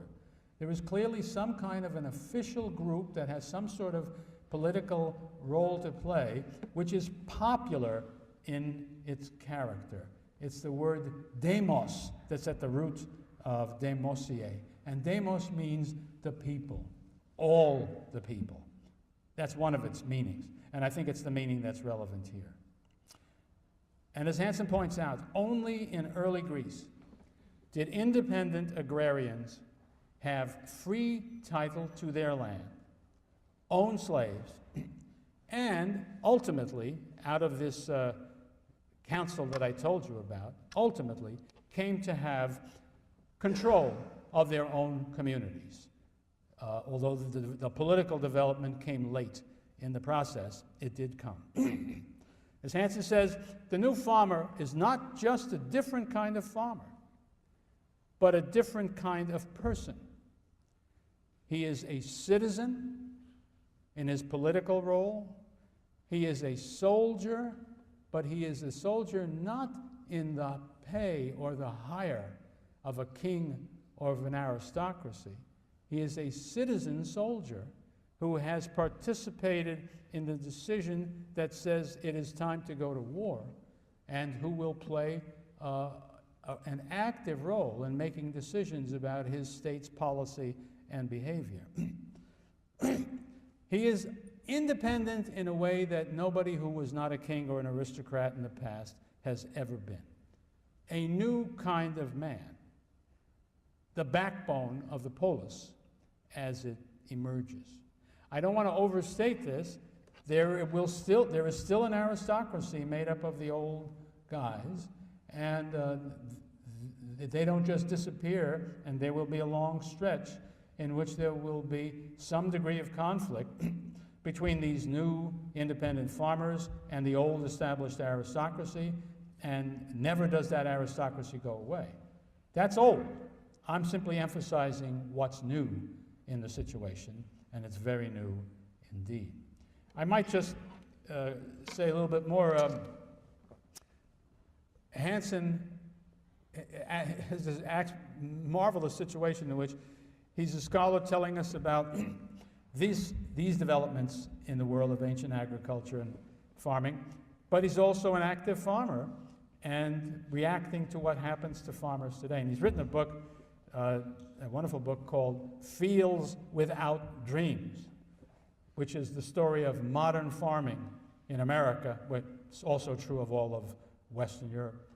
[SPEAKER 1] There is clearly some kind of an official group that has some sort of political role to play, which is popular in its character. It's the word demos that's at the root of demosie. And demos means the people, all the people. That's one of its meanings. And I think it's the meaning that's relevant here. And as Hanson points out, only in early Greece did independent agrarians have free title to their land, own slaves, and ultimately, out of this council that I told you about, ultimately came to have control of their own communities. Although the political development came late in the process, it did come. As Hanson says, the new farmer is not just a different kind of farmer, but a different kind of person. He is a citizen in his political role. He is a soldier, but he is a soldier not in the pay or the hire of a king or of an aristocracy. He is a citizen soldier who has participated in the decision that says it is time to go to war, and who will play an active role in making decisions about his state's policy and behavior. He is independent in a way that nobody who was not a king or an aristocrat in the past has ever been. A new kind of man, the backbone of the polis as it emerges. I don't want to overstate this. There is still an aristocracy made up of the old guys, and they don't just disappear, and there will be a long stretch in which there will be some degree of conflict between these new independent farmers and the old established aristocracy, and never does that aristocracy go away. That's old. I'm simply emphasizing what's new in the situation, and it's very new indeed. I might just say a little bit more. Hanson has this marvelous situation in which he's a scholar telling us about these developments in the world of ancient agriculture and farming, but he's also an active farmer and reacting to what happens to farmers today. And he's written a book, a wonderful book called Fields Without Dreams, which is the story of modern farming in America, but it's also true of all of Western Europe,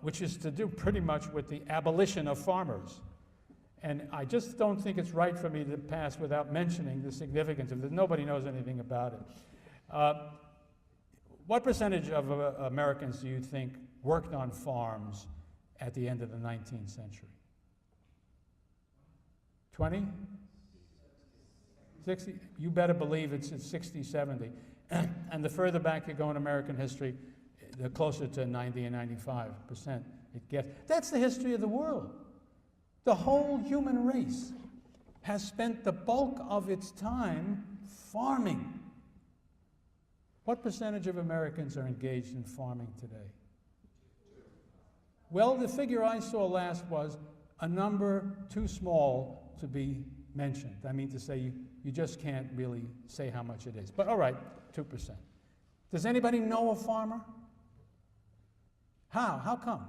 [SPEAKER 1] which is to do pretty much with the abolition of farmers. And I just don't think it's right for me to pass without mentioning the significance of this. Nobody knows anything about it. What percentage of Americans do you think worked on farms at the end of the 19th century? 20? 60? You better believe it's at 60, 70. And the further back you go in American history, the closer to 90 and 95% it gets. That's the history of the world. The whole human race has spent the bulk of its time farming. What percentage of Americans are engaged in farming today? Well, the figure I saw last was a number too small to be mentioned. I mean to say you just can't really say how much it is. But all right, 2%. Does anybody know a farmer? How? How come?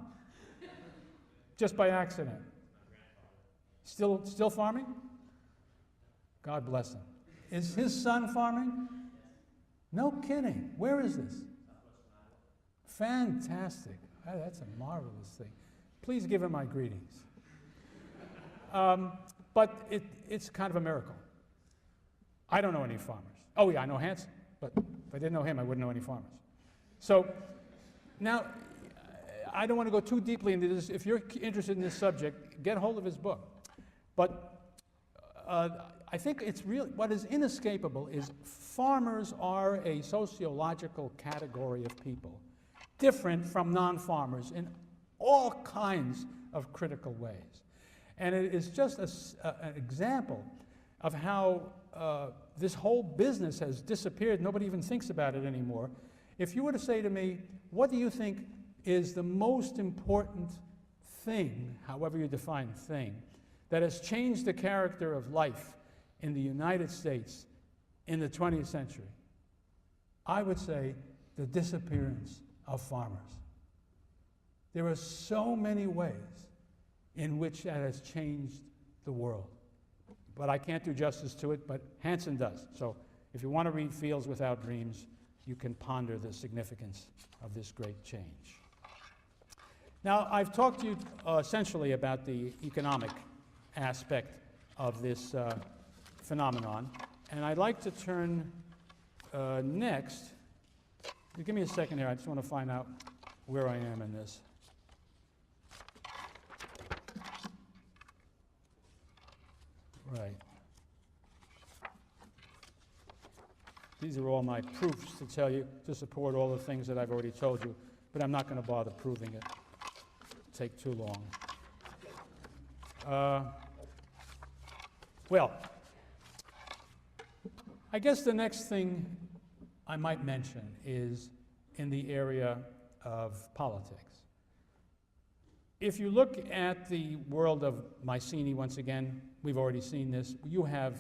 [SPEAKER 1] Just by accident. Still farming? God bless him. Is his son farming? No kidding. Where is this? Fantastic. That's a marvelous thing. Please give him my greetings. But it's kind of a miracle. I don't know any farmers. Oh yeah, I know Hanson, but if I didn't know him, I wouldn't know any farmers. So now, I don't want to go too deeply into this. If you're interested in this subject, get hold of his book. But I think it's real. What is inescapable is farmers are a sociological category of people, different from non-farmers in all kinds of critical ways. And it is just an example of how this whole business has disappeared. Nobody even thinks about it anymore. If you were to say to me, what do you think is the most important thing, however you define thing, that has changed the character of life in the United States in the 20th century? I would say the disappearance of farmers. There are so many ways in which that has changed the world. But I can't do justice to it, but Hanson does. So if you want to read Fields Without Dreams, you can ponder the significance of this great change. Now, I've talked to you essentially about the economic aspect of this phenomenon, and I'd like to turn next. Give me a second here. I just want to find out where I am in this. Right. These are all my proofs to tell you, to support all the things that I've already told you, but I'm not going to bother proving it. It'll take too long. Well, I guess the next thing I might mention is in the area of politics. If you look at the world of Mycenae, once again, we've already seen this, you have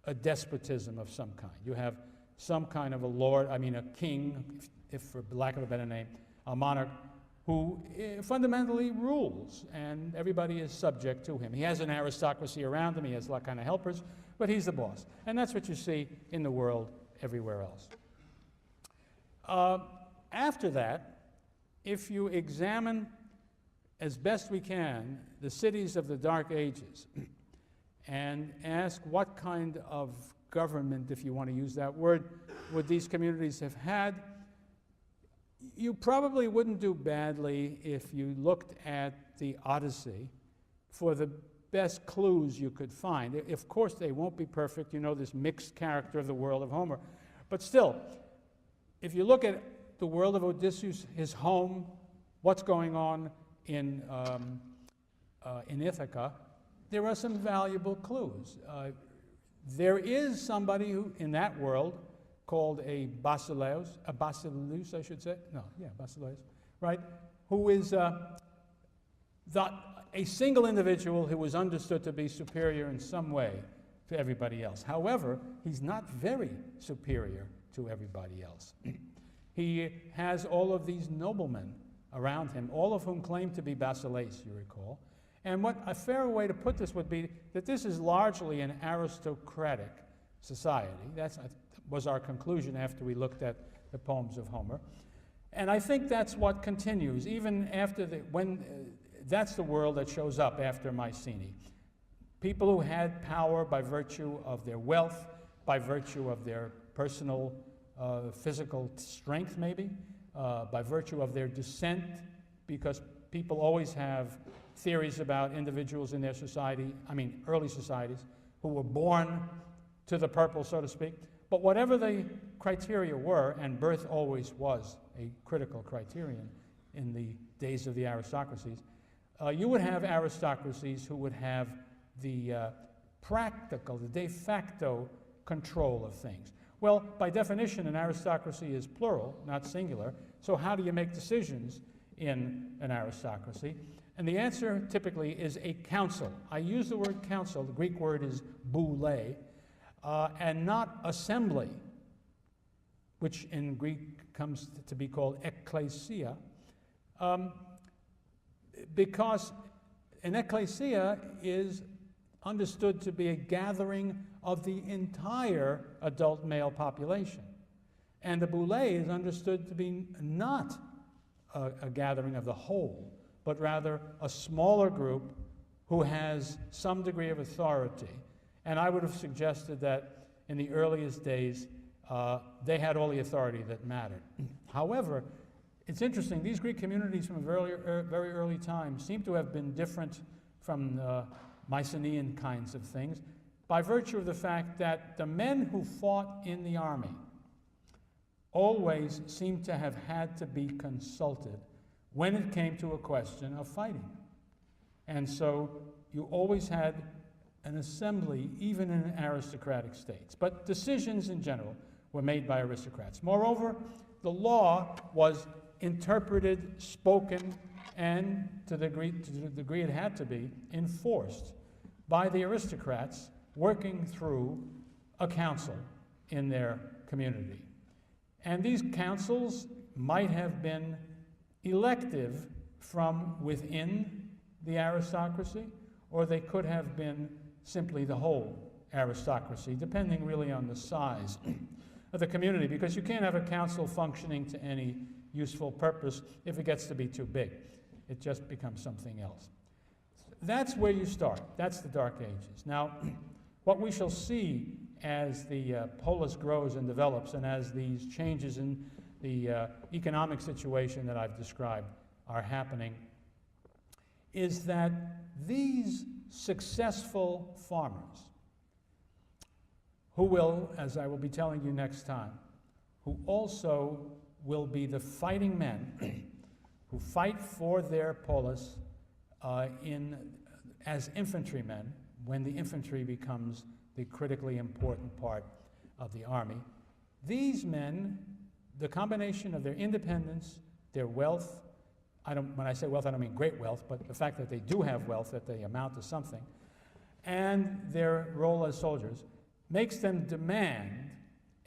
[SPEAKER 1] a despotism of some kind. You have some kind of a lord, I mean a king, if for lack of a better name, a monarch, who fundamentally rules, and everybody is subject to him. He has an aristocracy around him, he has a lot kind of helpers, but he's the boss. And that's what you see in the world everywhere else. After that, if you examine as best we can the cities of the Dark Ages and ask what kind of government, if you want to use that word, would these communities have had, you probably wouldn't do badly if you looked at the Odyssey for the best clues you could find. Of course, they won't be perfect. You know this mixed character of the world of Homer. But still, if you look at the world of Odysseus, his home, what's going on in Ithaca, there are some valuable clues. There is somebody who, in that world, called a basileus, I should say. No, yeah, basileus, right? Who is a single individual who was understood to be superior in some way to everybody else. However, he's not very superior to everybody else. He has all of these noblemen around him, all of whom claim to be basileus, you recall. And what a fair way to put this would be that this is largely an aristocratic society. That was our conclusion after we looked at the poems of Homer. And I think that's what continues, even after that's the world that shows up after Mycenae. People who had power by virtue of their wealth, by virtue of their personal physical strength maybe, by virtue of their descent, because people always have theories about individuals in their society, early societies, who were born to the purple, so to speak. But whatever the criteria were, and birth always was a critical criterion in the days of the aristocracies, you would have aristocracies who would have the practical, the de facto control of things. Well, by definition, an aristocracy is plural, not singular, so how do you make decisions in an aristocracy? And the answer typically is a council. I use the word council, the Greek word is boule, and not assembly, which in Greek comes to be called ekklesia, because an ekklesia is understood to be a gathering of the entire adult male population. And the boule is understood to be not a gathering of the whole, but rather a smaller group who has some degree of authority. And I would have suggested that in the earliest days, they had all the authority that mattered. However, it's interesting, these Greek communities from a very early time seem to have been different from Mycenaean kinds of things by virtue of the fact that the men who fought in the army always seemed to have had to be consulted when it came to a question of fighting. And so you always had an assembly, even in aristocratic states. But decisions in general were made by aristocrats. Moreover, the law was interpreted, spoken, and to the degree it had to be, enforced by the aristocrats working through a council in their community. And these councils might have been elective from within the aristocracy, or they could have been simply the whole aristocracy, depending really on the size of the community, because you can't have a council functioning to any useful purpose if it gets to be too big. It just becomes something else. That's where you start. That's the Dark Ages. Now, what we shall see as the polis grows and develops, and as these changes in the economic situation that I've described are happening, is that these successful farmers, who will, as I will be telling you next time, who also will be the fighting men who fight for their polis as infantrymen when the infantry becomes the critically important part of the army. These men, the combination of their independence, their wealth, when I say wealth, I don't mean great wealth, but the fact that they do have wealth, that they amount to something, and their role as soldiers, makes them demand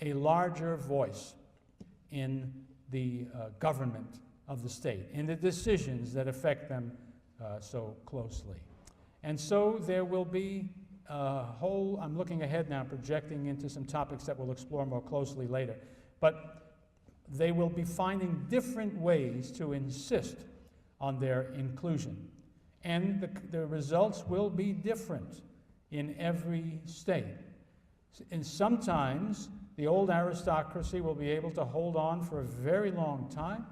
[SPEAKER 1] a larger voice in the government of the state, in the decisions that affect them so closely. And so there will be a whole, I'm looking ahead now, projecting into some topics that we'll explore more closely later, but they will be finding different ways to insist on their inclusion. And the results will be different in every state. And sometimes the old aristocracy will be able to hold on for a very long time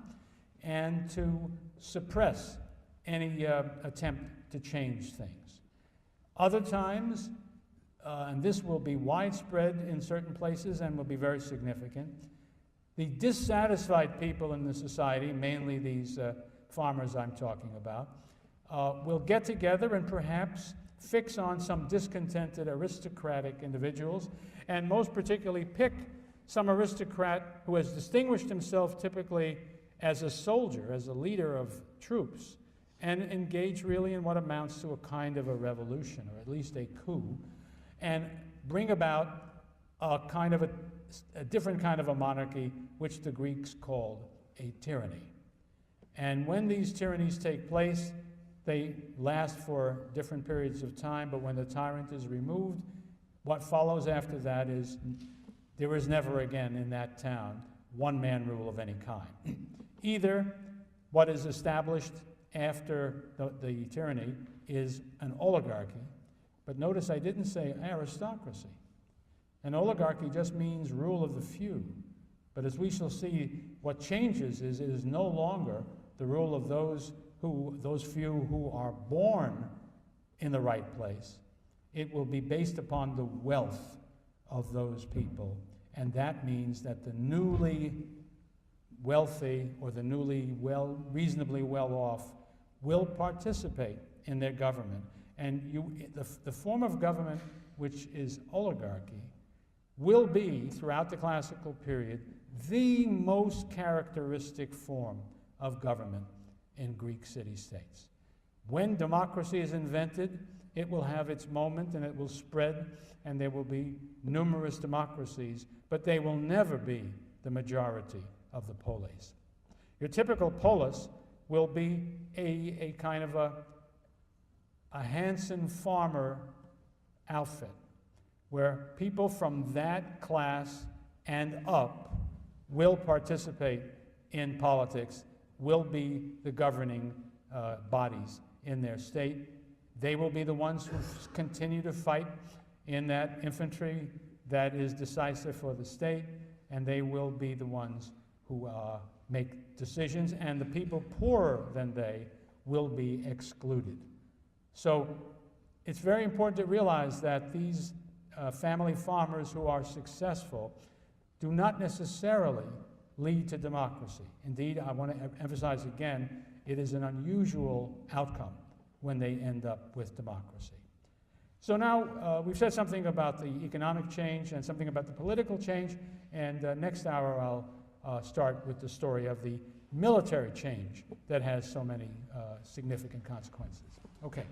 [SPEAKER 1] and to suppress any attempt to change things. Other times, and this will be widespread in certain places and will be very significant, the dissatisfied people in the society, mainly these farmers I'm talking about, will get together and perhaps fix on some discontented aristocratic individuals, and most particularly pick some aristocrat who has distinguished himself typically as a soldier, as a leader of troops, and engage really in what amounts to a kind of a revolution, or at least a coup, and bring about a kind of a different kind of a monarchy, which the Greeks called a tyranny. And when these tyrannies take place, they last for different periods of time, but when the tyrant is removed, what follows after that is there is never again in that town one-man rule of any kind. Either what is established after the tyranny is an oligarchy, but notice I didn't say aristocracy. An oligarchy just means rule of the few, But as we shall see, what changes is it is no longer the rule of those few who are born in the right place. It will be based upon the wealth of those people. And that means that the newly wealthy or the reasonably well off will participate in their government. And the form of government, which is oligarchy, will be, throughout the classical period, the most characteristic form of government in Greek city-states. When democracy is invented, it will have its moment and it will spread, and there will be numerous democracies, but they will never be the majority of the polis. Your typical polis will be a kind of a Hanson farmer outfit, where people from that class and up will participate in politics, will be the governing bodies in their state. They will be the ones who continue to fight in that infantry that is decisive for the state, and they will be the ones who make decisions, and the people poorer than they will be excluded. So it's very important to realize that these family farmers who are successful do not necessarily lead to democracy. Indeed, I want to emphasize again, it is an unusual outcome when they end up with democracy. So now we've said something about the economic change and something about the political change, and next hour I'll start with the story of the military change that has so many significant consequences. Okay.